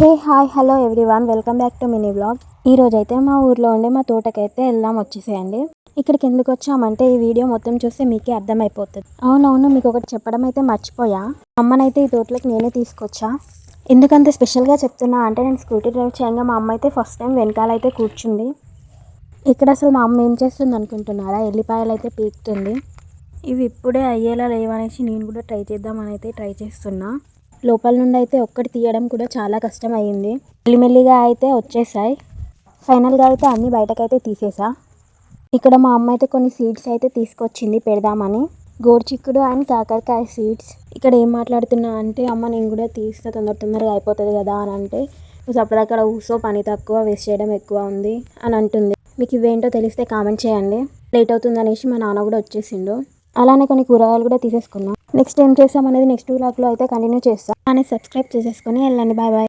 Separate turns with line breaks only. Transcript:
Hi hello everyone, welcome back to mini vlog. ఈ రోజైతే మా ఊర్లో ఉండే మా తోటకైతే వెళ్దాం వచ్చేసేయండి. ఇక్కడికి ఎందుకు వచ్చామంటే ఈ వీడియో మొత్తం చూస్తే మీకే అర్థమైపోతుంది. అవునవును, మీకు ఒకటి చెప్పడం అయితే మర్చిపోయా. అమ్మనైతే ఈ తోటలోకి నేనే తీసుకొచ్చా. ఎందుకంటే స్పెషల్గా చెప్తున్నా అంటే నేను స్కూటీ డ్రైవ్ చేయగా మా అమ్మ అయితే ఫస్ట్ టైం వెనకాలైతే కూర్చుంది. ఇక్కడ అసలు మా అమ్మ ఏం చేస్తుంది అనుకుంటున్నారా? ఎల్లిపాయలు అయితే పీకుతుంది. ఇవి ఇప్పుడే అయ్యేలా లేవనేసి నేను కూడా ట్రై చేద్దామని అయితే ట్రై చేస్తున్నా. లోపల నుండి అయితే ఒక్కటి తీయడం కూడా చాలా కష్టం అయ్యింది. మెల్లిమెల్లిగా అయితే వచ్చేసాయి. ఫైనల్గా అయితే అన్నీ బయటకైతే తీసేసా. ఇక్కడ మా అమ్మ అయితే కొన్ని సీడ్స్ అయితే తీసుకొచ్చింది పెడదామని. గోరుచిక్కుడు అండ్ కాకరకాయ సీడ్స్. ఇక్కడ ఏం మాట్లాడుతున్నా అంటే అమ్మ నేను కూడా తీస్తే తొందరగా అయిపోతుంది కదా అని అంటే, నువ్వు అక్కడక్కడ ఊసో పని తక్కువ వేస్ట్ చేయడం ఎక్కువ ఉంది అని అంటుంది. మీకు ఇవేంటో తెలిస్తే కామెంట్ చేయండి. లేట్ అవుతుంది అనేసి మా నాన్న కూడా వచ్చేసిండు. అలానే కొన్ని కూరగాయలు కూడా తీసేసుకున్నాం. నెక్స్ట్ ఏం చేస్తాం అనేది నెక్స్ట్ వ్లాగ్లో అయితే కంటిన్యూ చేస్తాం. కానీ సబ్స్క్రైబ్ చేసేసుకొని వెళ్ళండి. Bye bye.